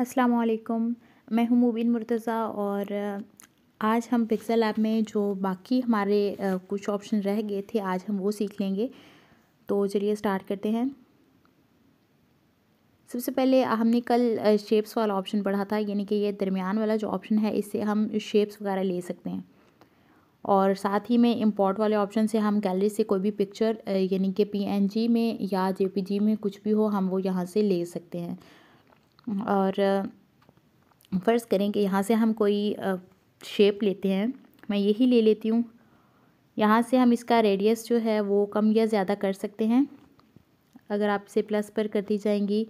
अस्सलाम वालेकुम। मैं हूँ मुबीन मुर्तज़ा और आज हम पिक्सेल लैब में जो बाकी हमारे कुछ ऑप्शन रह गए थे आज हम वो सीख लेंगे। तो चलिए स्टार्ट करते हैं। सबसे पहले हमने कल शेप्स वाला ऑप्शन पढ़ा था, यानी कि ये दरमियान वाला जो ऑप्शन है इससे हम शेप्स वगैरह ले सकते हैं। और साथ ही में इंपोर्ट वाले ऑप्शन से हम गैलरी से कोई भी पिक्चर यानी कि पीएनजी में या जेपीजी में कुछ भी हो हम वो यहाँ से ले सकते हैं। और फ़र्ज़ करें कि यहाँ से हम कोई शेप लेते हैं, मैं यही ले लेती हूँ। यहाँ से हम इसका रेडियस जो है वो कम या ज़्यादा कर सकते हैं। अगर आप इसे प्लस पर करती जाएंगी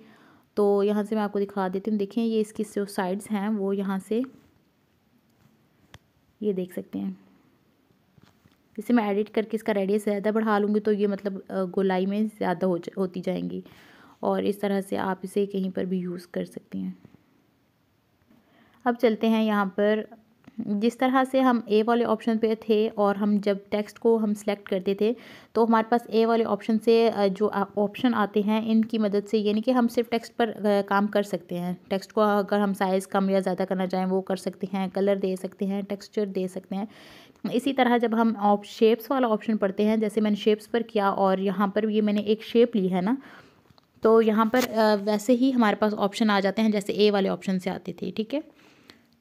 तो यहाँ से मैं आपको दिखा देती हूँ। देखें ये इसकी जो साइड्स हैं वो यहाँ से ये देख सकते हैं। इसे मैं एडिट करके इसका रेडियस ज़्यादा बढ़ा लूँगी तो ये मतलब गोलाई में ज़्यादा होती जाएंगी और इस तरह से आप इसे कहीं पर भी यूज़ कर सकती हैं। अब चलते हैं यहाँ पर, जिस तरह से हम ए वाले ऑप्शन पे थे और हम जब टेक्स्ट को हम सेलेक्ट करते थे तो हमारे पास ए वाले ऑप्शन से जो ऑप्शन आते हैं इनकी मदद से यानी कि हम सिर्फ टेक्स्ट पर काम कर सकते हैं। टेक्स्ट को अगर हम साइज़ कम या ज़्यादा करना चाहें वो कर सकते हैं, कलर दे सकते हैं, टेक्सचर दे सकते हैं। इसी तरह जब हम शेप्स वाला ऑप्शन पढ़ते हैं, जैसे मैंने शेप्स पर किया और यहाँ पर ये मैंने एक शेप ली है ना, तो यहाँ पर वैसे ही हमारे पास ऑप्शन आ जाते हैं जैसे ए वाले ऑप्शन से आते थे। ठीक है,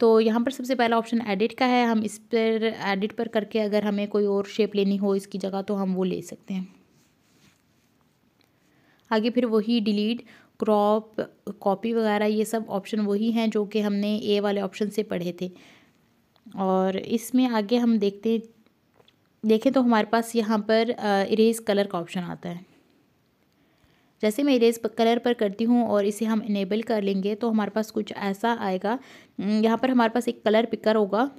तो यहाँ पर सबसे पहला ऑप्शन एडिट का है। हम इस पर एडिट पर करके अगर हमें कोई और शेप लेनी हो इसकी जगह तो हम वो ले सकते हैं। आगे फिर वही डिलीट, क्रॉप, कॉपी वगैरह ये सब ऑप्शन वही हैं जो कि हमने ए वाले ऑप्शन से पढ़े थे। और इसमें आगे हम देखें तो हमारे पास यहाँ पर इरेज कलर का ऑप्शन आता है। जैसे मैं इरेज कलर पर करती हूँ और इसे हम इनेबल कर लेंगे तो हमारे पास कुछ ऐसा आएगा। यहाँ पर हमारे पास एक कलर पिकर होगा,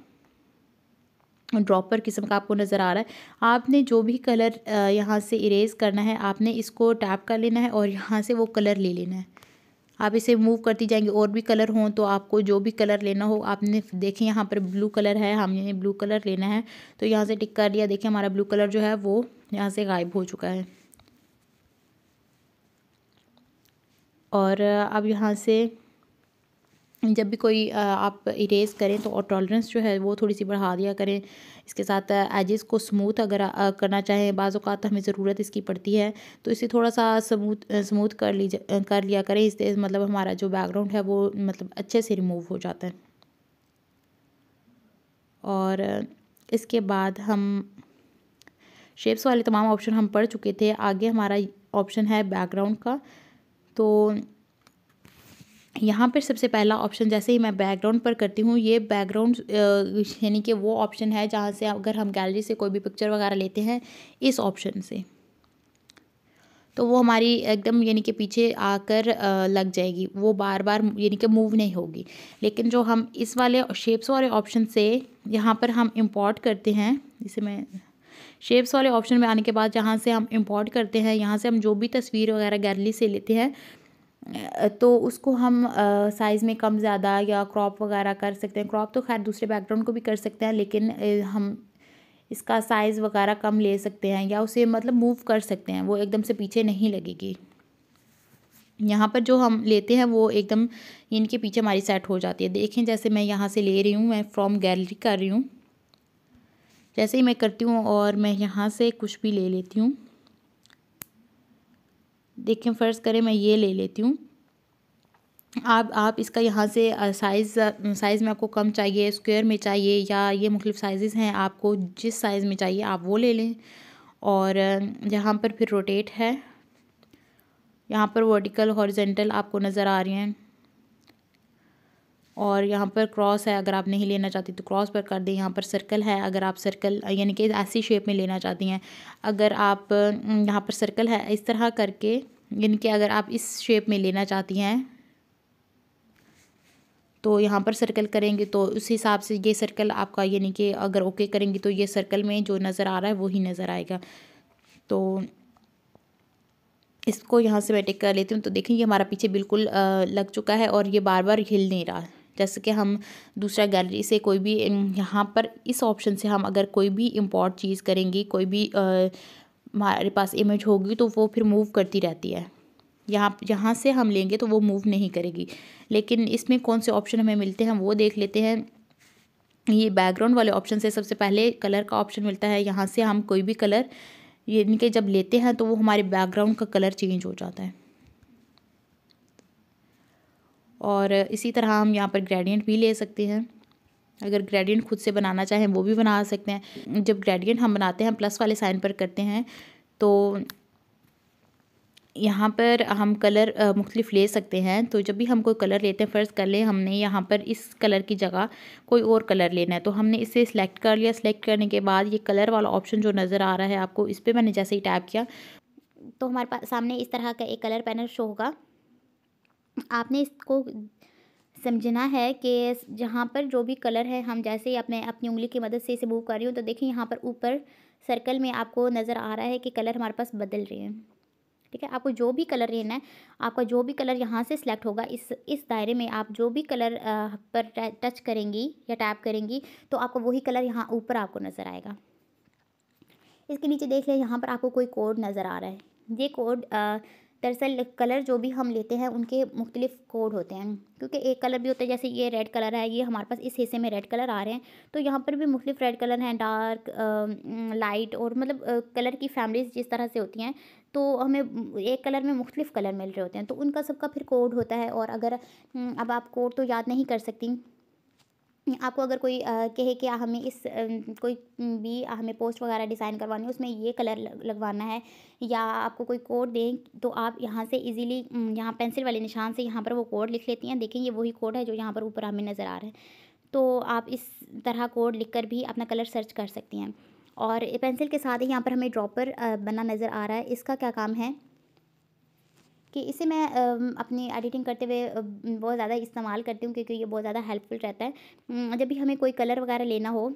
ड्रॉपर किस्म का आपको नज़र आ रहा है। आपने जो भी कलर यहाँ से इरेज करना है आपने इसको टैप कर लेना है और यहाँ से वो कलर ले लेना है। आप इसे मूव करती जाएंगे और भी कलर हों तो आपको जो भी कलर लेना हो आपने देखें यहाँ पर ब्लू कलर है, हमने ब्लू कलर लेना है तो यहाँ से टिक कर दिया। देखिए हमारा ब्लू कलर जो है वो यहाँ से गायब हो चुका है। और अब यहाँ से जब भी कोई आप इरेज़ करें तो और टॉलरेंस जो है वो थोड़ी सी बढ़ा दिया करें। इसके साथ एजेस को स्मूथ अगर करना चाहें, बाज़ औक़ात हमें ज़रूरत इसकी पड़ती है तो इसे थोड़ा सा स्मूथ कर लिया करें। इससे मतलब हमारा जो बैकग्राउंड है वो मतलब अच्छे से रिमूव हो जाता है। और इसके बाद हम शेप्स वाले तमाम ऑप्शन हम पढ़ चुके थे। आगे हमारा ऑप्शन है बैकग्राउंड का। तो यहाँ पर सबसे पहला ऑप्शन जैसे ही मैं बैकग्राउंड पर करती हूँ, ये बैकग्राउंड यानी कि वो ऑप्शन है जहाँ से अगर हम गैलरी से कोई भी पिक्चर वगैरह लेते हैं इस ऑप्शन से तो वो हमारी एकदम यानी कि पीछे आकर लग जाएगी, वो बार बार यानी कि मूव नहीं होगी। लेकिन जो हम इस वाले शेप्स वाले ऑप्शन से यहाँ पर हम इंपोर्ट करते हैं, इसे मैं शेप्स वाले ऑप्शन में आने के बाद जहाँ से हम इंपोर्ट करते हैं, यहाँ से हम जो भी तस्वीर वगैरह गैलरी से लेते हैं तो उसको हम साइज़ में कम ज़्यादा या क्रॉप वगैरह कर सकते हैं। क्रॉप तो खैर दूसरे बैकग्राउंड को भी कर सकते हैं, लेकिन हम इसका साइज़ वगैरह कम ले सकते हैं या उसे मतलब मूव कर सकते हैं, वो एकदम से पीछे नहीं लगेगी। यहाँ पर जो हम लेते हैं वो एकदम इनके पीछे हमारी सेट हो जाती है। देखें जैसे मैं यहाँ से ले रही हूँ, मैं फ्रॉम गैलरी कर रही हूँ। जैसे ही मैं करती हूँ और मैं यहाँ से कुछ भी ले लेती हूँ, देखें फ़र्ज़ करें मैं ये ले लेती हूँ। आप इसका यहाँ से साइज़ में आपको कम चाहिए, स्क्वायर में चाहिए या ये मुख्तलिफ़ साइज़ेस हैं, आपको जिस साइज़ में चाहिए आप वो ले लें। और यहाँ पर फिर रोटेट है, यहाँ पर वर्टिकल हॉरिजेंटल आपको नज़र आ रही हैं। और यहाँ पर क्रॉस है, अगर आप नहीं लेना चाहती तो क्रॉस पर कर दें। यहाँ पर सर्कल है, अगर आप सर्कल यानी कि ऐसी शेप में लेना चाहती हैं। अगर आप यहाँ पर सर्कल है इस तरह करके, यानी कि अगर आप इस शेप में लेना चाहती हैं तो यहाँ पर सर्कल करेंगे तो उस हिसाब से ये सर्कल आपका यानी कि अगर ओके करेंगे तो ये सर्कल में जो नज़र आ रहा है वही नज़र आएगा। तो इसको यहाँ से मैं टिक कर लेती हूँ। तो देखें ये हमारा पीछे बिल्कुल लग चुका है और ये बार बार हिल नहीं रहा। जैसे कि हम दूसरा गैलरी से कोई भी यहाँ पर इस ऑप्शन से हम अगर कोई भी इम्पोर्ट चीज़ करेंगी, कोई भी हमारे पास इमेज होगी तो वो फिर मूव करती रहती है। यहाँ यहाँ से हम लेंगे तो वो मूव नहीं करेगी। लेकिन इसमें कौन से ऑप्शन हमें मिलते हैं वो देख लेते हैं। ये बैकग्राउंड वाले ऑप्शन से सबसे पहले कलर का ऑप्शन मिलता है। यहाँ से हम कोई भी कलर ये इनके जब लेते हैं तो वो हमारे बैकग्राउंड का कलर चेंज हो जाता है। और इसी तरह हम यहाँ पर ग्रेडियंट भी ले सकते हैं। अगर ग्रेडियंट खुद से बनाना चाहें वो भी बना सकते हैं। जब ग्रेडियंट हम बनाते हैं प्लस वाले साइन पर करते हैं तो यहाँ पर हम कलर मुख्तलिफ ले सकते हैं। तो जब भी हम कोई कलर लेते हैं, फ़र्ज़ कर लें हमने यहाँ पर इस कलर की जगह कोई और कलर लेना है, तो हमने इसे सिलेक्ट कर लिया। सिलेक्ट करने के बाद ये कलर वाला ऑप्शन जो नज़र आ रहा है आपको, इस पर मैंने जैसे ही टैप किया तो हमारे पास सामने इस तरह का एक कलर पैनल शो होगा। आपने इसको समझना है कि जहाँ पर जो भी कलर है, हम जैसे ही अपनी उंगली की मदद से इसे मूव कर रही हूँ तो देखिए यहाँ पर ऊपर सर्कल में आपको नज़र आ रहा है कि कलर हमारे पास बदल रहे हैं। ठीक है, आपको जो भी कलर लेना है, आपका जो भी कलर यहाँ से सिलेक्ट होगा, इस दायरे में आप जो भी कलर पर टच करेंगी या टैप करेंगी तो आपको वही कलर यहाँ ऊपर आपको नज़र आएगा। इसके नीचे देख लें, यहाँ पर आपको कोई कोड नज़र आ रहा है। ये कोड दरअसल कलर जो भी हम लेते हैं उनके मुख्तलिफ कोड होते हैं, क्योंकि एक कलर भी होता है, जैसे ये रेड कलर है, ये हमारे पास इस हिस्से में रेड कलर आ रहे हैं, तो यहाँ पर भी मुख्तलिफ रेड कलर हैं, डार्क, लाइट, और मतलब कलर की फैमिलीज जिस तरह से होती हैं, तो हमें एक कलर में मुख्तलिफ कलर मिल रहे होते हैं, तो उनका सबका फिर कोड होता है। और अगर अब आप कोड तो याद नहीं कर सकती, आपको अगर कोई कहे कि हमें कोई भी हमें पोस्ट वगैरह डिज़ाइन करवानी है, उसमें ये कलर लगवाना है, या आपको कोई कोड दें, तो आप यहाँ से इजीली यहाँ पेंसिल वाले निशान से यहाँ पर वो कोड लिख लेती हैं। देखें, ये वही कोड है जो यहाँ पर ऊपर हमें नज़र आ रहा है। तो आप इस तरह कोड लिखकर भी अपना कलर सर्च कर सकती हैं। और पेंसिल के साथ ही यहाँ पर हमें ड्रॉपर बना नज़र आ रहा है। इसका क्या काम है कि इसे मैं अपनी एडिटिंग करते हुए बहुत ज़्यादा इस्तेमाल करती हूँ, क्योंकि ये बहुत ज़्यादा हेल्पफुल रहता है। जब भी हमें कोई कलर वगैरह लेना हो,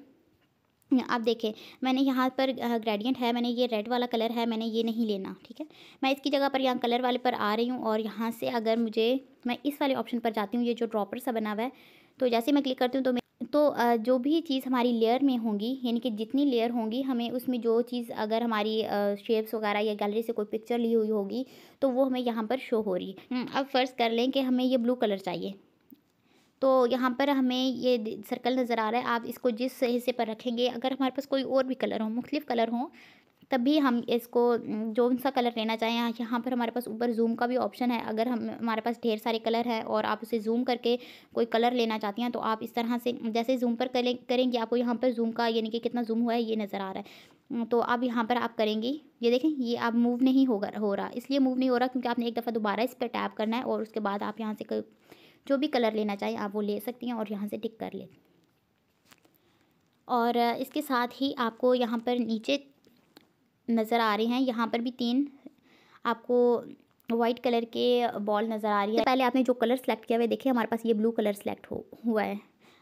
आप देखें मैंने यहाँ पर ग्रेडियंट है, मैंने ये रेड वाला कलर है, मैंने ये नहीं लेना। ठीक है, मैं इसकी जगह पर यहाँ कलर वाले पर आ रही हूँ, और यहाँ से अगर मैं इस वाले ऑप्शन पर जाती हूँ, ये जो ड्रॉपर सा बना हुआ है, तो जैसे मैं क्लिक करती हूँ तो जो भी चीज़ हमारी लेयर में होंगी, यानी कि जितनी लेयर होंगी, हमें उसमें जो चीज़ अगर हमारी शेप्स वगैरह या गैलरी से कोई पिक्चर ली हुई होगी तो वो हमें यहाँ पर शो हो रही है। अब फ़र्ज़ कर लें कि हमें ये ब्लू कलर चाहिए, तो यहाँ पर हमें ये सर्कल नज़र आ रहा है। आप इसको जिस हिस्से पर रखेंगे, अगर हमारे पास कोई और भी कलर हो, मुख्तलिफ कलर हों, तब भी हम इसको जो सा कलर लेना चाहें, यहाँ पर हमारे पास ऊपर जूम का भी ऑप्शन है। अगर हमारे पास ढेर सारे कलर हैं और आप उसे जूम करके कोई कलर लेना चाहती हैं, तो आप इस तरह से जैसे जूम पर करेंगे, आपको यहाँ पर जूम का यानी कि कितना जूम हुआ है ये नज़र आ रहा है। तो अब यहाँ पर आप करेंगी, ये देखें, ये अब मूव नहीं हो रहा। इसलिए मूव नहीं हो रहा क्योंकि आपने एक दफ़ा दोबारा इस पर टैप करना है, और उसके बाद आप यहाँ से जो भी कलर लेना चाहें आप वो ले सकती हैं और यहाँ से टिक कर लें। और इसके साथ ही आपको यहाँ पर नीचे नज़र आ रहे हैं, यहाँ पर भी 3 आपको वाइट कलर के बॉल नज़र आ रही है। पहले आपने जो कलर सेलेक्ट किया हुआ है, देखिए हमारे पास ये ब्लू कलर सेलेक्ट हुआ है,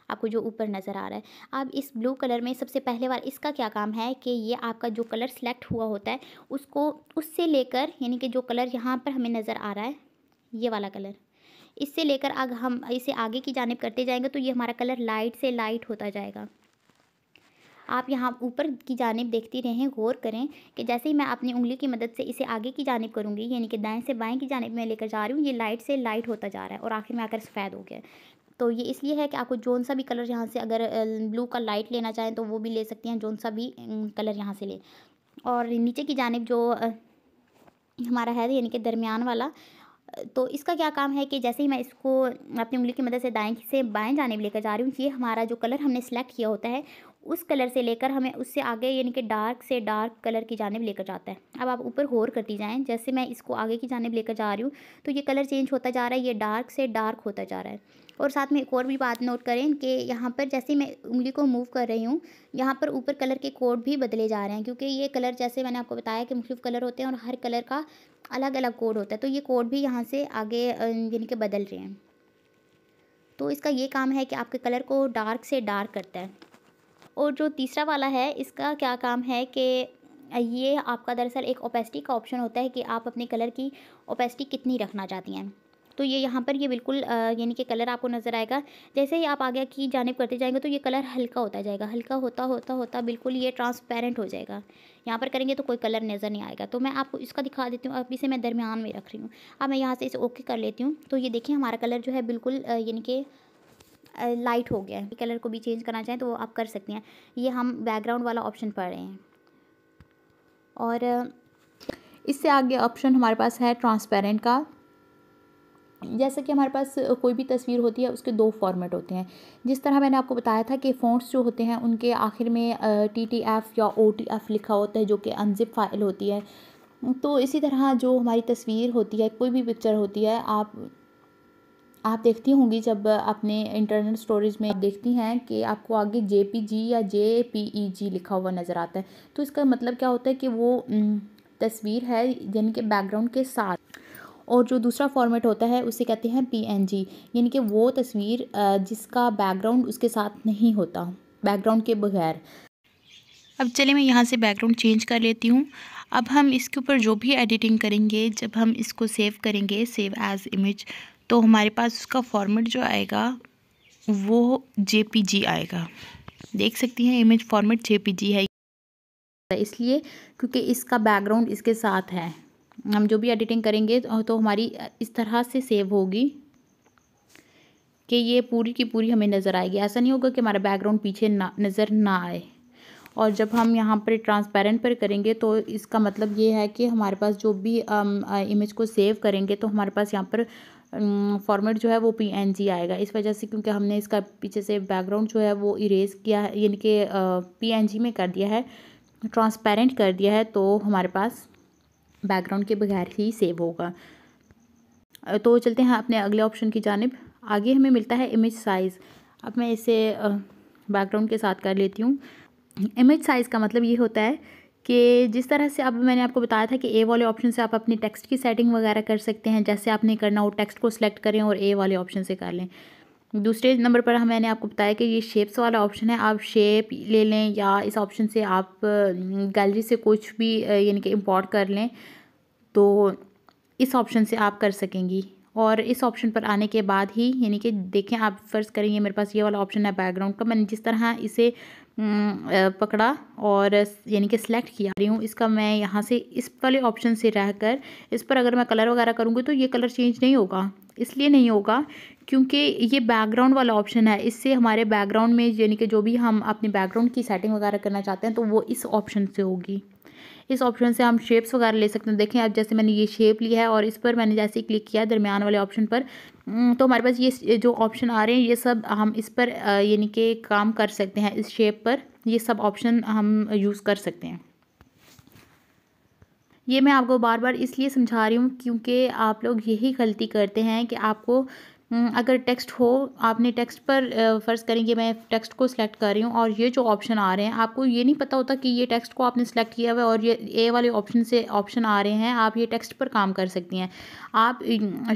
आपको जो ऊपर नज़र आ रहा है। अब इस ब्लू कलर में सबसे पहले वाला, इसका क्या काम है कि ये आपका जो कलर सेलेक्ट हुआ होता है उसको उससे लेकर, यानी कि जो कलर यहाँ पर हमें नज़र आ रहा है, ये वाला कलर, इससे लेकर अगर हम इसे आगे की जानिब करते जाएंगे तो ये हमारा कलर लाइट से लाइट होता जाएगा। आप यहाँ ऊपर की जानिब देखती रहें, गौर करें कि जैसे ही मैं अपनी उंगली की मदद से इसे आगे की जानिब करूँगी, यानी कि दाएं से बाएं की जानिब में लेकर जा रही हूँ, ये लाइट से लाइट होता जा रहा है और आखिर में आकर सफ़ेद हो गया। तो ये इसलिए है कि आपको जौन सा भी कलर यहाँ से अगर ब्लू का लाइट लेना चाहें तो वो भी ले सकती हैं, जौन सा भी कलर यहाँ से लें। और नीचे की जानिब जो हमारा है, यानी कि दरमियान वाला, तो इसका क्या काम है कि जैसे ही मैं इसको अपनी उंगली की मदद से दाएं से बाएं जानिब लेकर जा रही हूँ, ये हमारा जो कलर हमने सेलेक्ट किया होता है उस कलर से लेकर हमें उससे आगे, यानी कि डार्क से डार्क कलर की जानिब लेकर जाता है। अब आप ऊपर गौर करती जाएं, जैसे मैं इसको आगे की जानिब लेकर जा रही हूँ तो ये कलर चेंज होता जा रहा है, ये डार्क से डार्क होता जा रहा है। और साथ में एक और भी बात नोट करें कि यहाँ पर जैसे ही मैं उंगली को मूव कर रही हूँ, यहाँ पर ऊपर कलर के कोड भी बदले जा रहे हैं, क्योंकि ये कलर, जैसे मैंने आपको बताया कि मुख्तलिफ कलर होते हैं और हर कलर का अलग अलग कोड होता है, तो ये कोड भी यहाँ से आगे यानी कि बदल रहे हैं। तो इसका ये काम है कि आपके कलर को डार्क से डार्क करता है। और जो तीसरा वाला है, इसका क्या काम है कि ये आपका दरअसल एक ओपेसिटी का ऑप्शन होता है कि आप अपने कलर की ओपेसिटी कितनी रखना चाहती हैं। तो ये यहाँ पर ये बिल्कुल यानी कि कलर आपको नज़र आएगा। जैसे ही आप आगे की जानिब करते जाएंगे तो ये कलर हल्का होता जाएगा, हल्का होता होता होता बिल्कुल ये ट्रांसपेरेंट हो जाएगा। यहाँ पर करेंगे तो कोई कलर नज़र नहीं आएगा। तो मैं आपको इसका दिखा देती हूँ। अभी से मैं दरमियान में रख रही हूँ। अब मैं यहाँ से इसे ओके कर लेती हूँ। तो ये देखिए हमारा कलर जो है बिल्कुल यानी कि लाइट हो गया है। कलर को भी चेंज करना चाहें तो वो आप कर सकते हैं। ये हम बैकग्राउंड वाला ऑप्शन पढ़ रहे हैं। और इससे आगे ऑप्शन हमारे पास है ट्रांसपेरेंट का। जैसे कि हमारे पास कोई भी तस्वीर होती है उसके दो फॉर्मेट होते हैं। जिस तरह मैंने आपको बताया था कि फ़ॉन्ट्स जो होते हैं उनके आखिर में TTF या OTF लिखा होता है, जो कि अनज़िप फाइल होती है। तो इसी तरह जो हमारी तस्वीर होती है, कोई भी पिक्चर होती है, आप देखती होंगी जब अपने इंटरनल स्टोरेज में देखती हैं कि आपको आगे JPG या JPEG लिखा हुआ नज़र आता है। तो इसका मतलब क्या होता है कि वो तस्वीर है यानी कि बैकग्राउंड के साथ। और जो दूसरा फॉर्मेट होता है उसे कहते हैं PNG, यानी कि वो तस्वीर जिसका बैकग्राउंड उसके साथ नहीं होता, बैकग्राउंड के बगैर। अब चलिए मैं यहाँ से बैकग्राउंड चेंज कर लेती हूँ। अब हम इसके ऊपर जो भी एडिटिंग करेंगे, जब हम इसको सेव करेंगे, सेव एज इमेज, तो हमारे पास उसका फॉर्मेट जो आएगा वो JPG आएगा। देख सकती हैं इमेज फॉर्मेट JPG है, इसलिए क्योंकि इसका बैकग्राउंड इसके साथ है। हम जो भी एडिटिंग करेंगे तो हमारी इस तरह से सेव होगी कि ये पूरी की पूरी हमें नज़र आएगी। ऐसा नहीं होगा कि हमारा बैकग्राउंड पीछे नज़र ना आए। और जब हम यहाँ पर ट्रांसपेरेंट पर करेंगे तो इसका मतलब ये है कि हमारे पास जो भी इमेज को सेव करेंगे तो हमारे पास यहाँ पर फॉर्मेट जो है वो PNG आएगा। इस वजह से क्योंकि हमने इसका पीछे से बैकग्राउंड जो है वो इरेज किया है, यानी कि PNG में कर दिया है, ट्रांसपेरेंट कर दिया है, तो हमारे पास बैकग्राउंड के बगैर ही सेव होगा। तो चलते हैं अपने अगले ऑप्शन की जानिब। आगे हमें मिलता है इमेज साइज़। अब मैं इसे बैकग्राउंड के साथ कर लेती हूँ। इमेज साइज़ का मतलब ये होता है कि जिस तरह से अब मैंने आपको बताया था कि A वाले ऑप्शन से आप अपनी टेक्स्ट की सेटिंग वगैरह कर सकते हैं। जैसे आपने करना हो टेक्स्ट को सिलेक्ट करें और A वाले ऑप्शन से कर लें। दूसरे नंबर पर मैंने आपको बताया कि ये शेप्स वाला ऑप्शन है। आप शेप ले लें या इस ऑप्शन से आप गैलरी से कुछ भी यानी कि इंपोर्ट कर लें, तो इस ऑप्शन से आप कर सकेंगी। और इस ऑप्शन पर आने के बाद ही यानी कि देखें, आप फ़र्ज़ करेंगे मेरे पास ये वाला ऑप्शन है बैकग्राउंड का। मैंने जिस तरह इसे पकड़ा और यानी कि सिलेक्ट किया रही हूँ, इसका मैं यहाँ से इस वाले ऑप्शन से रहकर इस पर अगर मैं कलर वगैरह करूँगी तो ये कलर चेंज नहीं होगा। इसलिए नहीं होगा क्योंकि ये बैकग्राउंड वाला ऑप्शन है। इससे हमारे बैकग्राउंड में यानी कि जो भी हम अपने बैकग्राउंड की सेटिंग वगैरह करना चाहते हैं तो वो इस ऑप्शन से होगी। इस ऑप्शन से हम शेप्स वगैरह ले सकते हैं। देखें अब जैसे मैंने ये शेप लिया है और इस पर मैंने जैसे ही क्लिक किया दरमियान वाले ऑप्शन पर, तो हमारे पास ये जो ऑप्शन आ रहे हैं ये सब हम इस पर यानी कि काम कर सकते हैं। इस शेप पर ये सब ऑप्शन हम यूज़ कर सकते हैं। ये मैं आपको बार बार इसलिए समझा रही हूँ क्योंकि आप लोग यही गलती करते हैं कि आपको अगर टेक्स्ट हो, आपने टेक्स्ट पर फ़र्ज़ करेंगे मैं टेक्स्ट को सिलेक्ट कर रही हूँ और ये जो ऑप्शन आ रहे हैं आपको ये नहीं पता होता कि ये टेक्स्ट को आपने सिलेक्ट किया हुआ है और ये A वाले ऑप्शन से ऑप्शन आ रहे हैं। आप ये टेक्स्ट पर काम कर सकती हैं। आप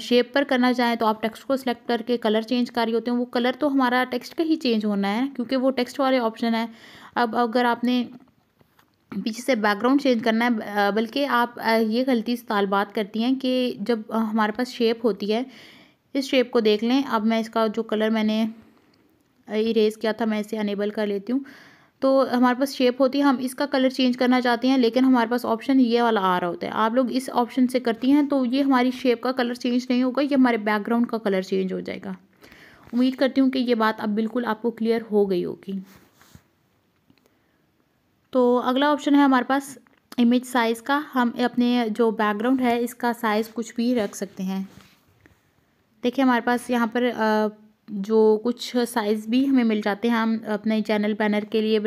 शेप पर करना चाहें तो आप टेक्स्ट को सिलेक्ट करके कलर चेंज कर रही होते हैं। वो कलर तो हमारा टेक्स्ट का ही चेंज होना है क्योंकि वो टेक्स्ट वाले ऑप्शन है। अब अगर आपने पीछे से बैकग्राउंड चेंज करना है, बल्कि आप ये गलती इस तालबात करती हैं कि जब हमारे पास शेप होती है, इस शेप को देख लें। अब मैं इसका जो कलर मैंने इरेज किया था मैं इसे अनेबल कर लेती हूँ। तो हमारे पास शेप होती है, हम इसका कलर चेंज करना चाहते हैं लेकिन हमारे पास ऑप्शन ये वाला आ रहा होता है। आप लोग इस ऑप्शन से करती हैं तो ये हमारी शेप का कलर चेंज नहीं होगा, ये हमारे बैकग्राउंड का कलर चेंज हो जाएगा। उम्मीद करती हूँ कि ये बात अब बिल्कुल आपको क्लियर हो गई होगी। तो अगला ऑप्शन है हमारे पास इमेज साइज़ का। हम अपने जो बैकग्राउंड है इसका साइज़ कुछ भी रख सकते हैं। देखिए हमारे पास यहाँ पर जो कुछ साइज़ भी हमें मिल जाते हैं। हम अपने चैनल बैनर के लिए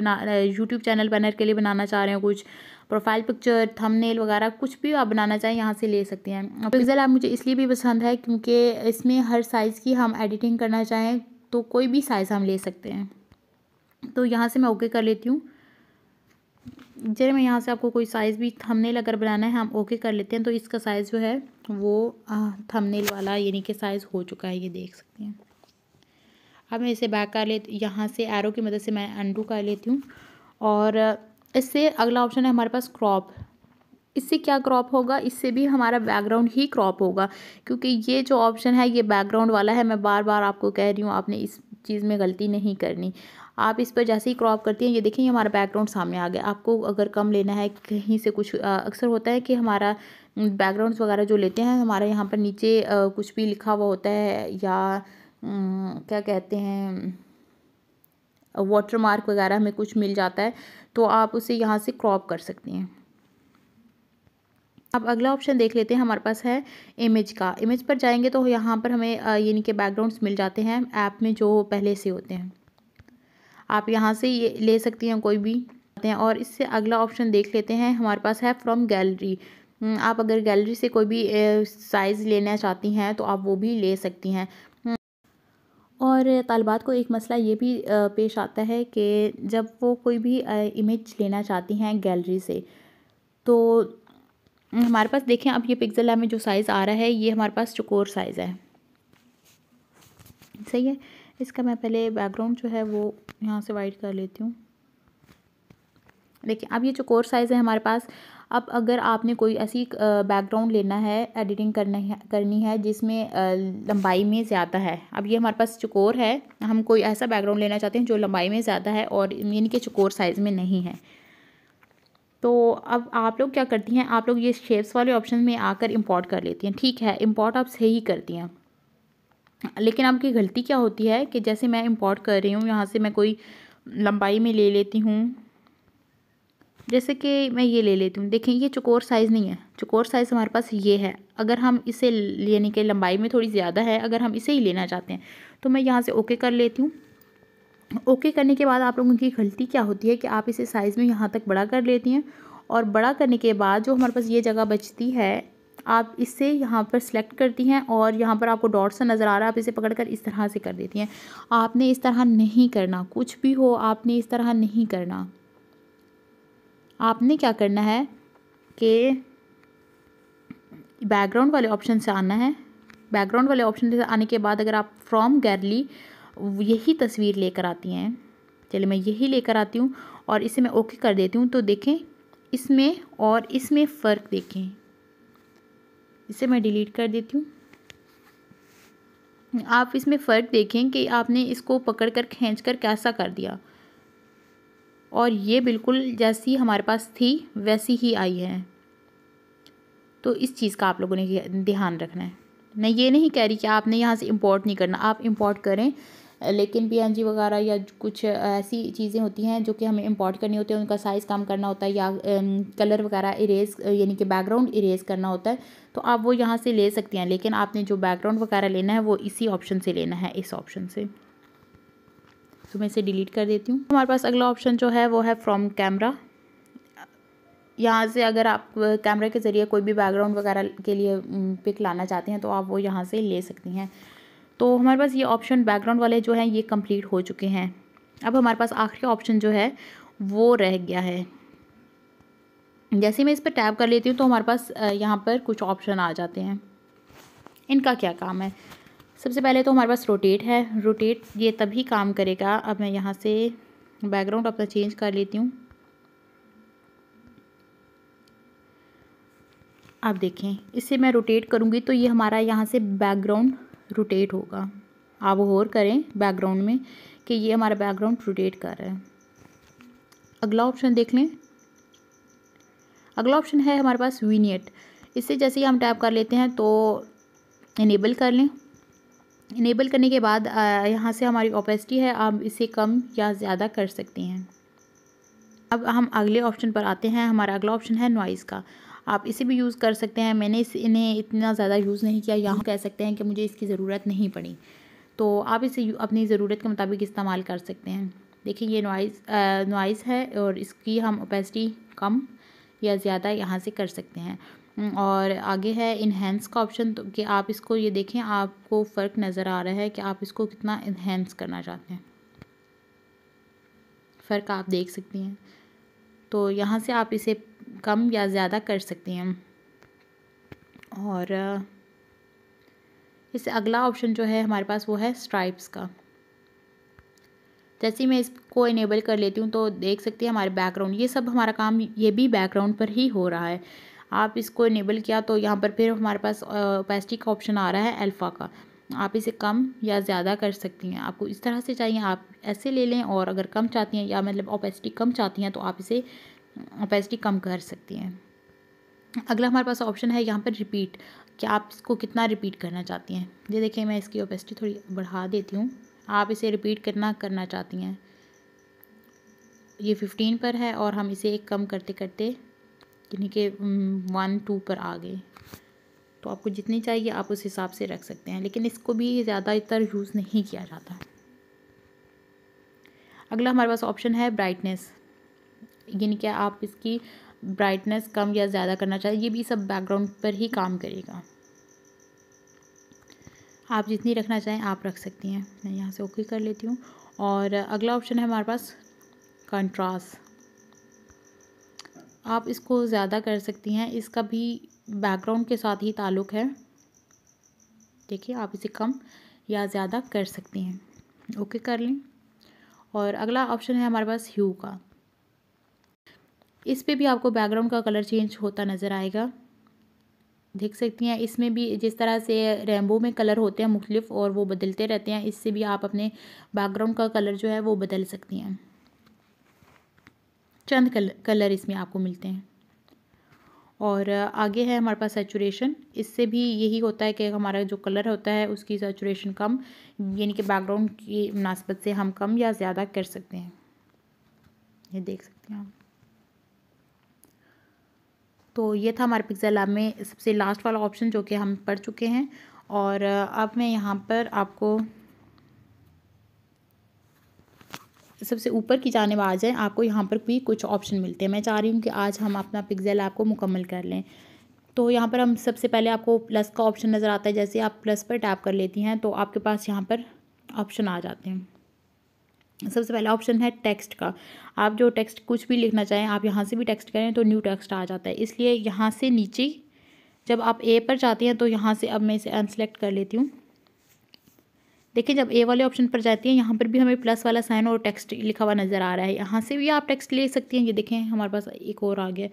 यूट्यूब चैनल बैनर के लिए बनाना चाह रहे हैं, कुछ प्रोफाइल पिक्चर, थंबनेल वगैरह कुछ भी आप बनाना चाहें यहाँ से ले सकते हैं। पिक्सल ऐप मुझे इसलिए भी पसंद है क्योंकि इसमें हर साइज़ की हम एडिटिंग करना चाहें तो कोई भी साइज़ हम ले सकते हैं। तो यहाँ से मैं ओके कर लेती हूँ। जैसे मैं यहाँ से आपको कोई साइज़ भी थंबनेल अगर बनाना है हम ओके कर लेते हैं तो इसका साइज़ जो है वो थंबनेल वाला यानी कि साइज़ हो चुका है, ये देख सकते हैं। अब मैं इसे बैक कर लेती, यहाँ से एरो की मदद से मैं अनडू कर लेती हूँ। और इससे अगला ऑप्शन है हमारे पास क्रॉप। इससे क्या क्रॉप होगा, इससे भी हमारा बैकग्राउंड ही क्रॉप होगा, क्योंकि ये जो ऑप्शन है ये बैकग्राउंड वाला है। मैं बार बार आपको कह रही हूँ, आपने इस चीज़ में गलती नहीं करनी। आप इस पर जैसे ही क्रॉप करती हैं, ये देखिए, ये हमारा बैकग्राउंड सामने आ गया। आपको अगर कम लेना है कहीं से कुछ, अक्सर होता है कि हमारा बैकग्राउंड्स वगैरह जो लेते हैं, हमारे यहाँ पर नीचे कुछ भी लिखा हुआ होता है, या क्या कहते हैं, वाटर मार्क वगैरह हमें कुछ मिल जाता है, तो आप उसे यहाँ से क्रॉप कर सकती हैं। अब अगला ऑप्शन देख लेते हैं, हमारे पास है इमेज का। इमेज पर जाएंगे तो यहाँ पर हमें यानी कि बैकग्राउंड्स मिल जाते हैं ऐप में जो पहले से होते हैं। आप यहाँ से ये ले सकती हैं कोई भी। और इससे अगला ऑप्शन देख लेते हैं, हमारे पास है फ्रॉम गैलरी। आप अगर गैलरी से कोई भी साइज़ लेना चाहती हैं तो आप वो भी ले सकती हैं। और तालिबात को एक मसला ये भी पेश आता है कि जब वो कोई भी इमेज लेना चाहती हैं गैलरी से, तो हमारे पास देखें, अब ये पिक्सेल लैब में जो साइज़ आ रहा है ये हमारे पास चौकोर साइज़ है, सही है। इसका मैं पहले बैकग्राउंड जो है वो यहाँ से वाइट कर लेती हूँ। देखिए, अब ये चौकोर साइज़ है हमारे पास। अब अगर आपने कोई ऐसी बैकग्राउंड लेना है, एडिटिंग करनी है जिसमें लंबाई में ज़्यादा है। अब ये हमारे पास चौकोर है, हम कोई ऐसा बैकग्राउंड लेना चाहते हैं जो लंबाई में ज़्यादा है और यानी कि चौकोर साइज़ में नहीं है। तो अब आप लोग क्या करती हैं, आप लोग ये शेप्स वाले ऑप्शन में आकर इंपोर्ट कर लेती हैं। ठीक है, इंपोर्ट आप सही करती हैं, लेकिन आपकी गलती क्या होती है कि जैसे मैं इंपोर्ट कर रही हूँ, यहाँ से मैं कोई लंबाई में ले लेती हूँ, जैसे कि मैं ये ले लेती हूँ। देखें, ये चौकोर साइज़ नहीं है, चौकोर साइज़ हमारे पास ये है। अगर हम इसे यानी कि लंबाई में थोड़ी ज़्यादा है, अगर हम इसे ही लेना चाहते हैं तो मैं यहाँ से ओके कर लेती हूँ। ओके करने के बाद आप लोगों की गलती क्या होती है कि आप इसे साइज़ में यहाँ तक बड़ा कर लेती हैं, और बड़ा करने के बाद जो हमारे पास ये जगह बचती है, आप इससे यहाँ पर सिलेक्ट करती हैं और यहाँ पर आपको डॉट सा नज़र आ रहा है, आप इसे पकड़कर इस तरह से कर देती हैं। आपने इस तरह नहीं करना, कुछ भी हो आपने इस तरह नहीं करना। आपने क्या करना है कि बैकग्राउंड वाले ऑप्शन से आना है। बैकग्राउंड वाले ऑप्शन से आने के बाद अगर आप फ्रॉम गैलरी यही तस्वीर लेकर आती हैं, चलिए मैं यही लेकर आती हूँ और इसे मैं ओके कर देती हूँ, तो देखें इसमें और इसमें फ़र्क देखें। इसे मैं डिलीट कर देती हूँ। आप इसमें फ़र्क देखें कि आपने इसको पकड़कर खींचकर कैसा कर दिया, और ये बिल्कुल जैसी हमारे पास थी वैसी ही आई है। तो इस चीज़ का आप लोगों ने ध्यान रखना है। मैं ये नहीं कह रही कि आपने यहाँ से इंपोर्ट नहीं करना, आप इंपोर्ट करें, लेकिन पीएनजी वगैरह या कुछ ऐसी चीज़ें होती हैं जो कि हमें इंपोर्ट करनी होती है, उनका साइज़ कम करना होता है, या कलर वगैरह इरेज यानी कि बैकग्राउंड इरेज करना होता है, तो आप वो यहाँ से ले सकती हैं। लेकिन आपने जो बैकग्राउंड वगैरह लेना है वो इसी ऑप्शन से लेना है, इस ऑप्शन से। तो मैं इसे डिलीट कर देती हूँ। हमारे पास अगला ऑप्शन जो है वो है फ्रॉम कैमरा। यहाँ से अगर आप कैमरे के ज़रिए कोई भी बैकग्राउंड वगैरह के लिए पिक लाना चाहते हैं तो आप वो यहाँ से ले सकती हैं। तो हमारे पास ये ऑप्शन बैकग्राउंड वाले जो हैं ये कंप्लीट हो चुके हैं। अब हमारे पास आखिरी ऑप्शन जो है वो रह गया है। जैसे मैं इस पर टैप कर लेती हूँ तो हमारे पास यहाँ पर कुछ ऑप्शन आ जाते हैं। इनका क्या काम है, सबसे पहले तो हमारे पास रोटेट है। रोटेट ये तभी काम करेगा, अब मैं यहाँ से बैकग्राउंड अपना चेंज कर लेती हूँ। आप देखें, इससे मैं रोटेट करूँगी तो ये हमारा यहाँ से बैकग्राउंड रोटेट होगा। आप और करें बैकग्राउंड में कि ये हमारा बैकग्राउंड रोटेट कर रहा है। अगला ऑप्शन देख लें। अगला ऑप्शन है हमारे पास विनियट। इससे जैसे ही हम टैप कर लेते हैं तो इनेबल कर लें। इनेबल करने के बाद यहाँ से हमारी ओपेसिटी है, आप इसे कम या ज़्यादा कर सकती हैं। अब हम अगले ऑप्शन पर आते हैं। हमारा अगला ऑप्शन है नॉइज़ का। आप इसे भी यूज़ कर सकते हैं। मैंने इन्हें इतना ज़्यादा यूज़ नहीं किया, यहाँ कह सकते हैं कि मुझे इसकी ज़रूरत नहीं पड़ी, तो आप इसे अपनी ज़रूरत के मुताबिक इस्तेमाल कर सकते हैं। देखिए ये नॉइज़ है और इसकी हम ओपेसिटी कम या ज़्यादा यहाँ से कर सकते हैं। और आगे है इन्हेंस का ऑप्शन, तो कि आप इसको ये देखें, आपको फ़र्क नज़र आ रहा है कि आप इसको कितना इन्हेंस करना चाहते हैं। फ़र्क आप देख सकती हैं, तो यहाँ से आप इसे कम या ज़्यादा कर सकती हैं। और इससे अगला ऑप्शन जो है हमारे पास वो है स्ट्राइप्स का। जैसे ही मैं इसको इनेबल कर लेती हूँ तो देख सकती हैं हमारे बैकग्राउंड, ये सब हमारा काम ये भी बैकग्राउंड पर ही हो रहा है। आप इसको इनेबल किया तो यहाँ पर फिर हमारे पास ओपेसिटी का ऑप्शन आ रहा है अल्फ़ा का। आप इसे कम या ज़्यादा कर सकती हैं, आपको इस तरह से चाहिए आप ऐसे ले लें, और अगर कम चाहती हैं या मतलब ओपेसिटी कम चाहती हैं तो आप इसे ओपेसिटी कम कर सकती हैं। अगला हमारे पास ऑप्शन है यहाँ पर रिपीट, कि आप इसको कितना रिपीट करना चाहती हैं। ये देखिए मैं इसकी ओपेसिटी थोड़ी बढ़ा देती हूँ, आप इसे रिपीट करना चाहती हैं। ये 15 पर है और हम इसे एक कम करते करते यानी कि 1 2 पर आ गए। तो आपको जितनी चाहिए आप उस हिसाब से रख सकते हैं, लेकिन इसको भी ज़्यादातर यूज़ नहीं किया जाता। अगला हमारे पास ऑप्शन है ब्राइटनेस, यानी कि आप इसकी ब्राइटनेस कम या ज़्यादा करना चाहिए। ये भी सब बैकग्राउंड पर ही काम करेगा, आप जितनी रखना चाहें आप रख सकती हैं। मैं यहाँ से ओके कर लेती हूँ। और अगला ऑप्शन है हमारे पास कंट्रास्ट, आप इसको ज़्यादा कर सकती हैं, इसका भी बैकग्राउंड के साथ ही ताल्लुक़ है। देखिए आप इसे कम या ज़्यादा कर सकती हैं, ओके कर लें। और अगला ऑप्शन है हमारे पास ह्यू का, इस पे भी आपको बैकग्राउंड का कलर चेंज होता नज़र आएगा, देख सकती हैं। इसमें भी जिस तरह से रेनबो में कलर होते हैं मुख्तलिफ और वो बदलते रहते हैं, इससे भी आप अपने बैकग्राउंड का कलर जो है वो बदल सकती हैं। चंद कलर इसमें आपको मिलते हैं। और आगे है हमारे पास सैचुरेशन, इससे भी यही होता है कि हमारा जो कलर होता है उसकी सैचुरेशन कम, यानी कि बैकग्राउंड की मुनासबत से हम कम या ज़्यादा कर सकते हैं, ये देख सकते हैं आप। तो ये था हमारे पिक्सेल लैब में सबसे लास्ट वाला ऑप्शन जो कि हम पढ़ चुके हैं। और अब मैं यहाँ पर आपको सबसे ऊपर की जानिब आ जाएं, आपको यहाँ पर भी कुछ ऑप्शन मिलते हैं। मैं चाह रही हूँ कि आज हम अपना पिक्सेल लैब को मुकम्मल कर लें। तो यहाँ पर हम सबसे पहले आपको प्लस का ऑप्शन नज़र आता है, जैसे आप प्लस पर टैप कर लेती हैं तो आपके पास यहाँ पर ऑप्शन आ जाते हैं। सबसे पहला ऑप्शन है टेक्स्ट का, आप जो टेक्स्ट कुछ भी लिखना चाहें आप यहाँ से भी टेक्स्ट करें तो न्यू टेक्स्ट आ जाता है। इसलिए यहाँ से नीचे जब आप ए पर जाती हैं तो यहाँ से अब मैं इसे अनसेलेक्ट कर लेती हूँ। देखिए जब ए वाले ऑप्शन पर जाती हैं यहाँ पर भी हमें प्लस वाला साइन और टेक्स्ट लिखा हुआ नज़र आ रहा है, यहाँ से भी आप टेक्स्ट ले सकती हैं। ये देखें हमारे पास एक और आ गया,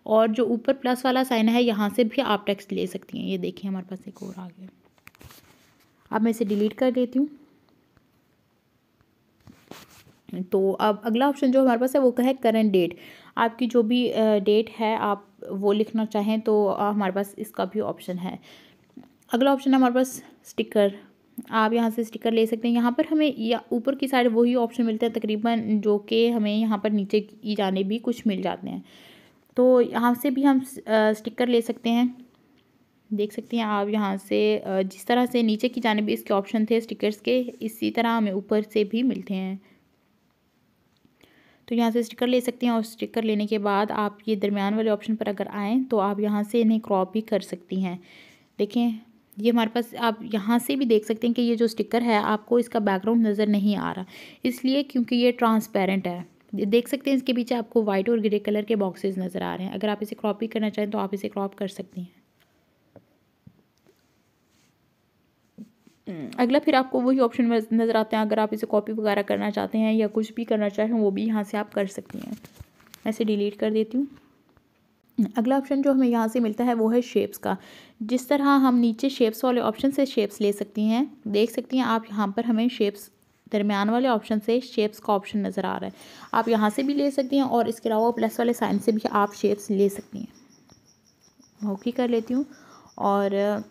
और जो ऊपर प्लस वाला साइन है यहाँ से भी आप टेक्स्ट ले सकती हैं। ये देखिए हमारे पास एक और आ गया। अब मैं इसे डिलीट कर देती हूँ। तो अब अगला ऑप्शन जो हमारे पास है वो है करंट डेट, आपकी जो भी डेट है आप वो लिखना चाहें तो हमारे पास इसका भी ऑप्शन है। अगला ऑप्शन है हमारे पास स्टिकर, आप यहाँ से स्टिकर ले सकते हैं। यहाँ पर हमें या ऊपर की साइड वही ऑप्शन मिलते हैं तकरीबन, जो कि हमें यहाँ पर नीचे की जाने भी कुछ मिल जाते हैं। तो यहाँ से भी हम स्टिकर ले सकते हैं, देख सकती हैं आप यहाँ से जिस तरह से नीचे की जाने भी इसके ऑप्शन थे स्टिकर्स के, इसी तरह हमें ऊपर से भी मिलते हैं। तो यहाँ से स्टिकर ले सकती हैं, और स्टिकर लेने के बाद आप ये दरमियान वाले ऑप्शन पर अगर आएँ तो आप यहाँ से इन्हें क्रॉप भी कर सकती हैं। देखें ये हमारे पास आप यहाँ से भी देख सकते हैं कि ये जो स्टिकर है आपको इसका बैकग्राउंड नज़र नहीं आ रहा, इसलिए क्योंकि ये ट्रांसपेरेंट है। देख सकते हैं इसके पीछे आपको वाइट और ग्रे कलर के बॉक्सेस नज़र आ रहे हैं। अगर आप इसे क्रॉप भी करना चाहें तो आप इसे क्रॉप कर सकती हैं। अगला फिर आपको वही ऑप्शन नज़र आते हैं, अगर आप इसे कॉपी वगैरह करना चाहते हैं या कुछ भी करना चाहें वो भी यहाँ से आप कर सकती हैं। मैं इसे डिलीट कर देती हूँ। अगला ऑप्शन जो हमें यहाँ से मिलता है वो है शेप्स का, जिस तरह हम नीचे शेप्स वाले ऑप्शन से शेप्स ले सकती हैं, देख सकती हैं आप यहाँ पर हमें शेप्स दरमियान वाले ऑप्शन से शेप्स का ऑप्शन नज़र आ रहा है, आप यहाँ से भी ले सकती हैं और इसके अलावा प्लस वाले साइन से भी आप शेप्स ले सकती हैं। ओके कर लेती हूँ और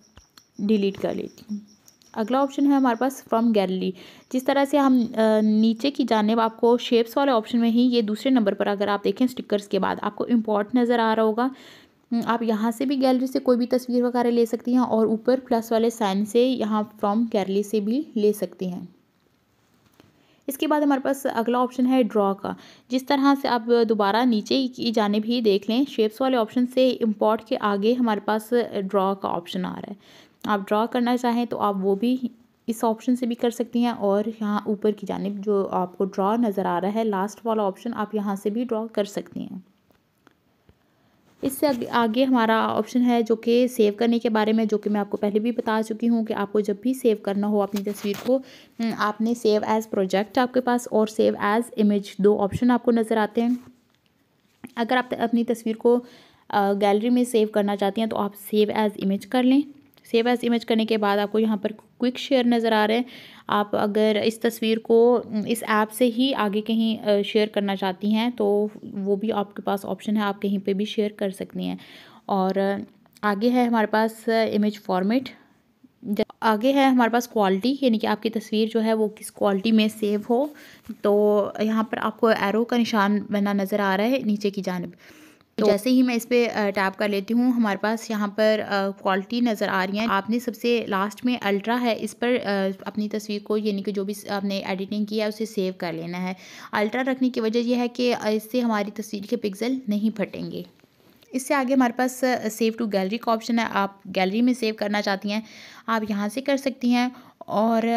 डिलीट कर लेती हूँ। अगला ऑप्शन है हमारे पास फ्रॉम गैलरी, जिस तरह से हम नीचे की जानिब आपको शेप्स वाले ऑप्शन में ही ये दूसरे नंबर पर अगर आप देखें स्टिकर्स के बाद आपको इंपोर्ट नज़र आ रहा होगा, आप यहाँ से भी गैलरी से कोई भी तस्वीर वगैरह ले सकती हैं और ऊपर प्लस वाले साइन से यहाँ फ्रॉम गैलरी से भी ले सकती हैं। इसके बाद हमारे पास अगला ऑप्शन है ड्रॉ का, जिस तरह से आप दोबारा नीचे की जानिब ही देख लें शेप्स वाले ऑप्शन से इंपोर्ट के आगे हमारे पास ड्रॉ का ऑप्शन आ रहा है, आप ड्रॉ करना चाहें तो आप वो भी इस ऑप्शन से भी कर सकती हैं, और यहाँ ऊपर की जानिब जो आपको ड्रॉ नज़र आ रहा है लास्ट वाला ऑप्शन आप यहाँ से भी ड्रॉ कर सकती हैं। इससे आगे हमारा ऑप्शन है जो कि सेव करने के बारे में, जो कि मैं आपको पहले भी बता चुकी हूँ कि आपको जब भी सेव करना हो अपनी तस्वीर को, आपने सेव एज़ प्रोजेक्ट आपके पास और सेव एज़ इमेज दो ऑप्शन आपको नज़र आते हैं। अगर आप अपनी तस्वीर को गैलरी में सेव करना चाहती हैं तो आप सेव एज़ इमेज कर लें। सेव एज़ इमेज करने के बाद आपको यहाँ पर क्विक शेयर नज़र आ रहे हैं। आप अगर इस तस्वीर को इस ऐप से ही आगे कहीं शेयर करना चाहती हैं तो वो भी आपके पास ऑप्शन है, आप कहीं पे भी शेयर कर सकती हैं। और आगे है हमारे पास इमेज फॉर्मेट। आगे है हमारे पास क्वालिटी, यानी कि आपकी तस्वीर जो है वो किस क्वालिटी में सेव हो। तो यहाँ पर आपको एरो का निशान बना नज़र आ रहा है नीचे की जानिब। तो जैसे ही मैं इस पर टैप कर लेती हूँ, हमारे पास यहाँ पर क्वालिटी नज़र आ रही है। आपने सबसे लास्ट में अल्ट्रा है, इस पर अपनी तस्वीर को, यानी कि जो भी आपने एडिटिंग की है उसे सेव कर लेना है। अल्ट्रा रखने की वजह यह है कि इससे हमारी तस्वीर के पिक्सल नहीं फटेंगे। इससे आगे हमारे पास सेव टू गैलरी का ऑप्शन है। आप गैलरी में सेव करना चाहती हैं, आप यहाँ से कर सकती हैं। और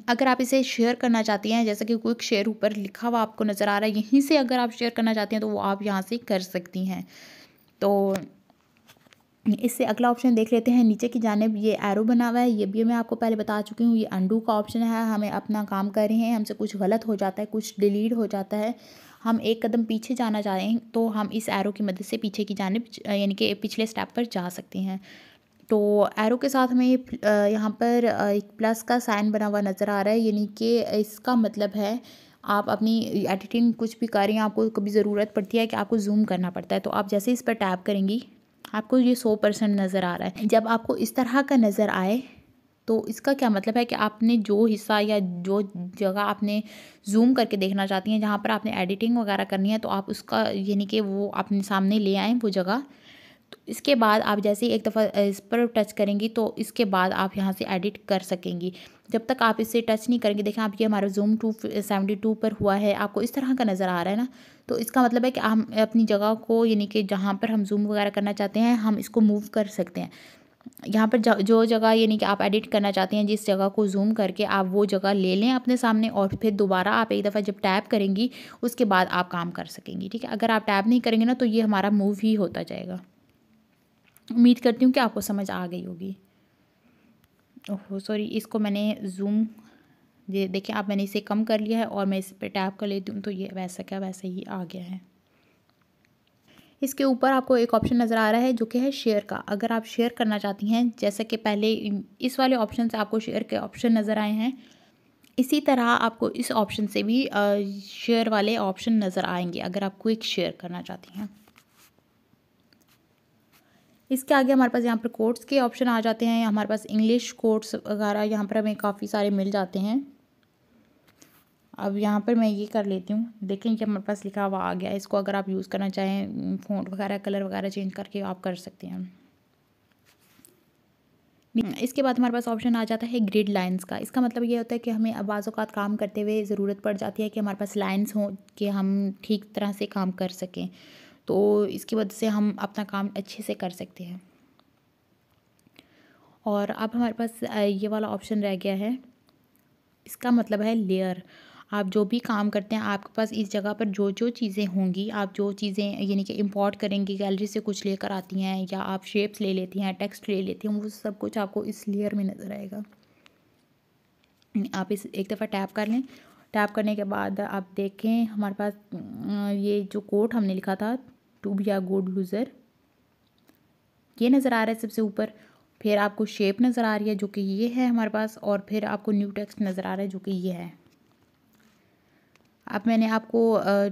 अगर आप इसे शेयर करना चाहती हैं, जैसा कि क्विक शेयर ऊपर लिखा हुआ आपको नज़र आ रहा है, यहीं से अगर आप शेयर करना चाहती हैं तो वो आप यहाँ से कर सकती हैं। तो इससे अगला ऑप्शन देख लेते हैं। नीचे की जानिब ये एरो बना हुआ है, ये भी मैं आपको पहले बता चुकी हूँ। ये अंडू का ऑप्शन है। हमें अपना काम कर रहे हैं, हमसे कुछ गलत हो जाता है, कुछ डिलीट हो जाता है, हम एक कदम पीछे जाना चाह रहे हैं तो हम इस एरो की मदद से पीछे की जानिब, यानी कि पिछले स्टेप पर जा सकते हैं। तो एरो के साथ हमें यहाँ पर एक प्लस का साइन बना हुआ नज़र आ रहा है, यानी कि इसका मतलब है आप अपनी एडिटिंग कुछ भी कर रही हैं, आपको कभी ज़रूरत पड़ती है कि आपको जूम करना पड़ता है, तो आप जैसे इस पर टैप करेंगी आपको ये 100% नज़र आ रहा है। जब आपको इस तरह का नज़र आए तो इसका क्या मतलब है कि आपने जो हिस्सा या जो जगह आपने जूम करके देखना चाहती हैं, जहाँ पर आपने एडिटिंग वगैरह करनी है, तो आप उसका, यानी कि वो अपने सामने ले आएँ वो जगह। तो इसके बाद आप जैसे ही एक दफ़ा इस पर टच करेंगी तो इसके बाद आप यहाँ से एडिट कर सकेंगी। जब तक आप इसे टच नहीं करेंगे, देखें आप, ये हमारा जूम 272 पर हुआ है, आपको इस तरह का नज़र आ रहा है ना, तो इसका मतलब है कि हम अपनी जगह को, यानी कि जहाँ पर हम जूम वगैरह करना चाहते हैं, हम इसको मूव कर सकते हैं। यहाँ पर जो जगह, यानी कि आप एडिट करना चाहते हैं, जिस जगह को जूम करके आप वो जगह ले लें अपने सामने, और फिर दोबारा आप एक दफ़ा जब टैप करेंगी उसके बाद आप काम कर सकेंगी। ठीक है, अगर आप टैप नहीं करेंगे ना तो ये हमारा मूव ही होता जाएगा। उम्मीद करती हूँ कि आपको समझ आ गई होगी। ओहो सॉरी, इसको मैंने जूम, ये देखिए आप, मैंने इसे कम कर लिया है और मैं इस पर टैप कर लेती हूँ तो ये वैसा क्या वैसे ही आ गया है। इसके ऊपर आपको एक ऑप्शन नज़र आ रहा है जो कि है शेयर का। अगर आप शेयर करना चाहती हैं, जैसे कि पहले इस वाले ऑप्शन से आपको शेयर के ऑप्शन नज़र आए हैं, इसी तरह आपको इस ऑप्शन से भी शेयर वाले ऑप्शन नज़र आएंगे अगर आप क्विक शेयर करना चाहती हैं। इसके आगे हमारे पास यहाँ पर कोड्स के ऑप्शन आ जाते हैं। हमारे पास इंग्लिश कोड्स वगैरह यहाँ पर हमें काफ़ी सारे मिल जाते हैं। अब यहाँ पर मैं ये कर लेती हूँ, देखें कि हमारे पास लिखा हुआ आ गया। इसको अगर आप यूज़ करना चाहें, फ़ॉन्ट वगैरह कलर वगैरह चेंज करके आप कर सकते हैं। इसके बाद हमारे पास ऑप्शन आ जाता है ग्रिड लाइंस का। इसका मतलब ये होता है कि हमें अब बाज़ औक़ात काम करते हुए ज़रूरत पड़ जाती है कि हमारे पास लाइंस हों कि हम ठीक तरह से काम कर सकें, तो इसकी वजह से हम अपना काम अच्छे से कर सकते हैं। और अब हमारे पास ये वाला ऑप्शन रह गया है। इसका मतलब है लेयर। आप जो भी काम करते हैं, आपके पास इस जगह पर जो जो चीज़ें होंगी, आप जो चीज़ें यानी कि इंपोर्ट करेंगी, गैलरी से कुछ लेकर आती हैं या आप शेप्स ले लेती हैं, टेक्स्ट ले लेती हैं, वो सब कुछ आपको इस लेयर में नज़र आएगा। आप इस एक दफ़ा टैप कर लें। टैप करने के बाद आप देखें हमारे पास ये जो कोड हमने लिखा था, to be a good user, ये नज़र आ रहा है सबसे ऊपर। फिर आपको शेप नज़र आ रही है जो कि ये है हमारे पास, और फिर आपको न्यू टेक्स्ट नज़र आ रहा है जो कि ये है। अब मैंने आपको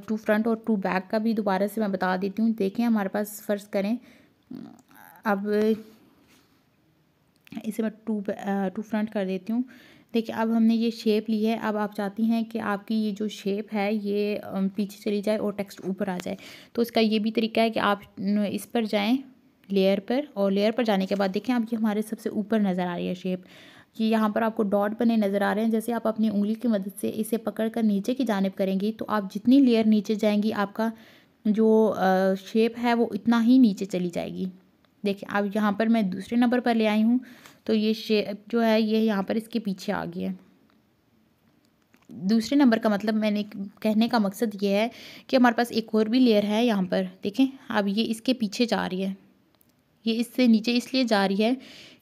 टू फ्रंट और टू बैक का भी दोबारा से मैं बता देती हूँ। देखें हमारे पास, फ़र्ज़ करें अब इसे मैं टू फ्रंट कर देती हूँ। देखिए अब हमने ये शेप ली है। अब आप चाहती हैं कि आपकी ये जो शेप है ये पीछे चली जाए और टेक्स्ट ऊपर आ जाए, तो इसका ये भी तरीका है कि आप इस पर जाएं लेयर पर, और लेयर पर जाने के बाद देखें आप, ये हमारे सबसे ऊपर नज़र आ रही है शेप। ये यहाँ पर आपको डॉट बने नज़र आ रहे हैं। जैसे आप अपनी उंगली की मदद से इसे पकड़ कर नीचे की जानिब करेंगी तो आप जितनी लेयर नीचे जाएंगी, आपका जो शेप है वो इतना ही नीचे चली जाएगी। देखिए अब यहाँ पर मैं दूसरे नंबर पर ले आई हूँ, तो ये शेप जो है ये यहाँ पर इसके पीछे आ गई है। दूसरे नंबर का मतलब, मैंने कहने का मकसद ये है कि हमारे पास एक और भी लेयर है यहाँ पर। देखें अब ये इसके पीछे जा रही है, ये इससे नीचे इसलिए जा रही है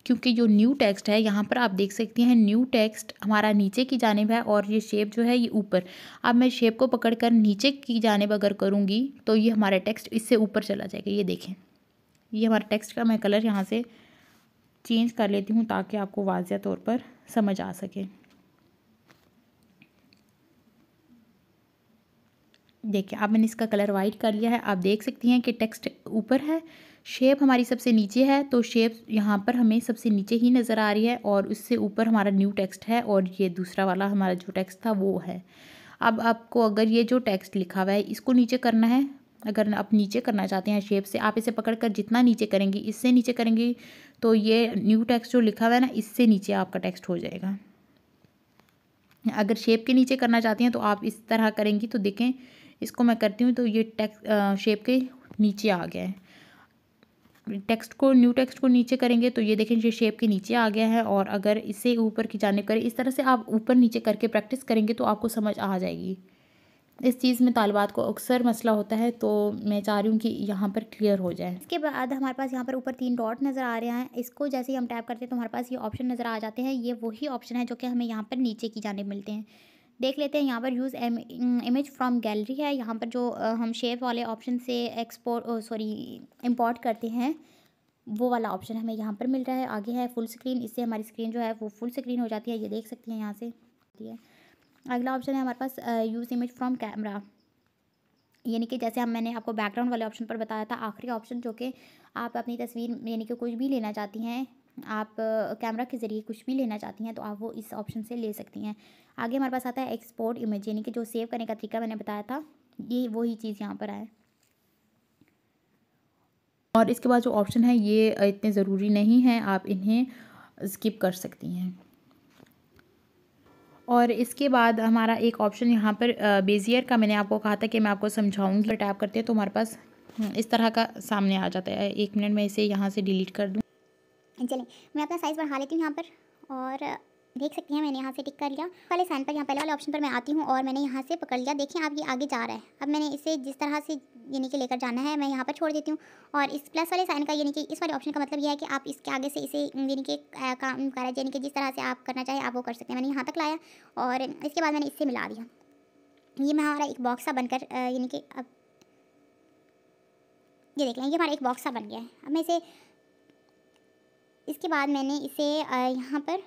क्योंकि जो न्यू टेक्स्ट है यहाँ पर आप देख सकती हैं, न्यू टेक्स्ट हमारा नीचे की जानिब है और ये शेप जो है ये ऊपर। अब मैं शेप को पकड़कर नीचे की जानिब अगर करूँगी तो ये हमारा टेक्स्ट इससे ऊपर चला जाएगा। ये देखें, ये हमारा टेक्स्ट का मैं कलर यहाँ से चेंज कर लेती हूँ ताकि आपको वाज़िह तौर पर समझ आ सके। देखिए, अब मैंने इसका कलर वाइट कर लिया है। आप देख सकती हैं कि टेक्स्ट ऊपर है, शेप हमारी सबसे नीचे है, तो शेप यहाँ पर हमें सबसे नीचे ही नज़र आ रही है और उससे ऊपर हमारा न्यू टेक्स्ट है और ये दूसरा वाला हमारा जो टेक्स्ट था वो है। अब आपको अगर ये जो टेक्स्ट लिखा हुआ है इसको नीचे करना है, अगर आप नीचे करना चाहते हैं शेप से, आप इसे पकड़कर जितना नीचे करेंगी, इससे नीचे करेंगी तो ये न्यू टेक्स्ट जो लिखा हुआ है ना, इससे नीचे आपका टेक्स्ट हो जाएगा। अगर शेप के नीचे करना चाहती हैं तो आप इस तरह करेंगी, तो देखें इसको मैं करती हूँ तो ये टेक्स्ट शेप के नीचे आ गया है। टेक्स्ट को, न्यू टेक्स्ट को नीचे करेंगे तो ये देखें ये शेप के नीचे आ गया है। और अगर इसे ऊपर की जानिब करें, इस तरह से आप ऊपर नीचे करके प्रैक्टिस करेंगे तो आपको समझ आ जाएगी। इस चीज़ में तालिबात को अक्सर मसला होता है, तो मैं चाह रही हूँ कि यहाँ पर क्लियर हो जाए। इसके बाद हमारे पास यहाँ पर ऊपर 3 डॉट नज़र आ रहे हैं। इसको जैसे ही हम टैप करते हैं तो हमारे पास ये ऑप्शन नज़र आ जाते हैं। ये वही ऑप्शन है जो कि हमें यहाँ पर नीचे की जानिब मिलते हैं। देख लेते हैं, यहाँ पर यूज़ इमेज फ्रॉम गैलरी है। यहाँ पर जो हम शेप वाले ऑप्शन से इम्पोर्ट करते हैं वो वाला ऑप्शन हमें यहाँ पर मिल रहा है। आगे है फुल स्क्रीन, इससे हमारी स्क्रीन जो है वो फुल स्क्रीन हो जाती है। ये देख सकती हैं यहाँ से। अगला ऑप्शन है हमारे पास यूज़ इमेज फ्रॉम कैमरा, यानी कि जैसे मैंने आपको बैकग्राउंड वाले ऑप्शन पर बताया था, आखिरी ऑप्शन जो कि आप अपनी तस्वीर यानी कि कुछ भी लेना चाहती हैं, आप कैमरा के ज़रिए कुछ भी लेना चाहती हैं तो आप वो इस ऑप्शन से ले सकती हैं। आगे हमारे पास आता है एक्सपोर्ट इमेज, यानी कि जो सेव करने का तरीका मैंने बताया था, ये वही चीज़ यहाँ पर है। और इसके बाद जो ऑप्शन है ये इतने ज़रूरी नहीं है, आप इन्हें स्किप कर सकती हैं। और इसके बाद हमारा एक ऑप्शन यहाँ पर बेजियर का, मैंने आपको कहा था कि मैं आपको समझाऊंगी। टैप करते हैं तो हमारे पास इस तरह का सामने आ जाता है। 1 मिनट में इसे यहाँ से डिलीट कर दूँ। चलिए मैं अपना साइज़ बढ़ा लेती हूँ यहाँ पर, और देख सकती हैं मैंने यहाँ से टिक कर लिया। वाले साइन पर, यहाँ पहले वाले ऑप्शन पर मैं आती हूँ और मैंने यहाँ से पकड़ लिया। देखिए आप, ये आगे जा रहा है। अब मैंने इसे जिस तरह से यानी कि लेकर जाना है मैं यहाँ पर छोड़ देती हूँ। और इस प्लस वाले साइन का यानी कि इस वाले ऑप्शन का मतलब यह है कि आप इसके आगे से इसे यानी कि काम करें, यानी कि जिस तरह से आप करना चाहें आप वो कर सकते हैं। मैंने यहाँ तक लाया और इसके बाद मैंने इससे मिला दिया। ये हमारा एक बॉक्स सा बनकर यानी कि अब ये देख लें, ये हमारा एक बॉक्स सा बन गया है। अब मैं इसे, इसके बाद मैंने इसे यहाँ पर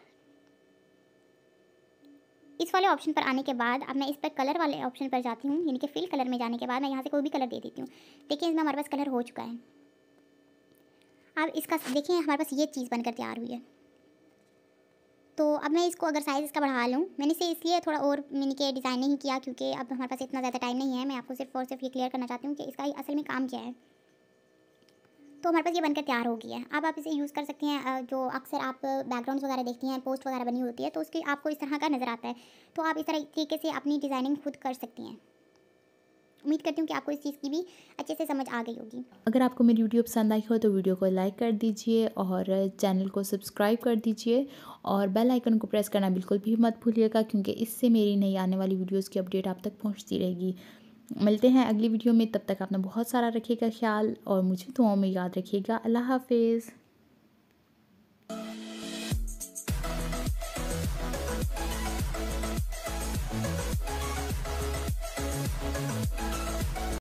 इस वाले ऑप्शन पर आने के बाद अब मैं इस पर कलर वाले ऑप्शन पर जाती हूँ, यानी कि फिल कलर में जाने के बाद मैं यहाँ से कोई भी कलर दे देती हूँ। देखिए इसमें हमारे पास कलर हो चुका है। अब इसका देखिए हमारे पास ये चीज़ बनकर तैयार हुई है। तो अब मैं इसको अगर साइज़ इसका बढ़ा लूँ, मैंने इसे इसलिए थोड़ा और यानी कि डिज़ाइन नहीं किया क्योंकि अब हमारे पास इतना ज़्यादा टाइम नहीं है। मैं आपको सिर्फ और सिर्फ ये क्लियर करना चाहती हूँ कि इसका असल में काम क्या है। तो हमारे पास ये बनकर तैयार हो गया है। अब आप इसे यूज़ कर सकती हैं। जो अक्सर आप बैकग्राउंड्स वगैरह देखती हैं, पोस्ट वगैरह बनी होती है तो उसकी आपको इस तरह का नज़र आता है, तो आप इस तरह तरीके से अपनी डिज़ाइनिंग खुद कर सकती हैं। उम्मीद करती हूँ कि आपको इस चीज़ की भी अच्छे से समझ आ गई होगी। अगर आपको मेरी वीडियो पसंद आई हो तो वीडियो को लाइक कर दीजिए और चैनल को सब्सक्राइब कर दीजिए और बेल आइकन को प्रेस करना बिल्कुल भी मत भूलिएगा, क्योंकि इससे मेरी नई आने वाली वीडियोस की अपडेट आप तक पहुंचती रहेगी। मिलते हैं अगली वीडियो में, तब तक आपने बहुत सारा रखिएगा ख्याल और मुझे दुआओं में याद रखिएगा। अल्लाह हाफिज़।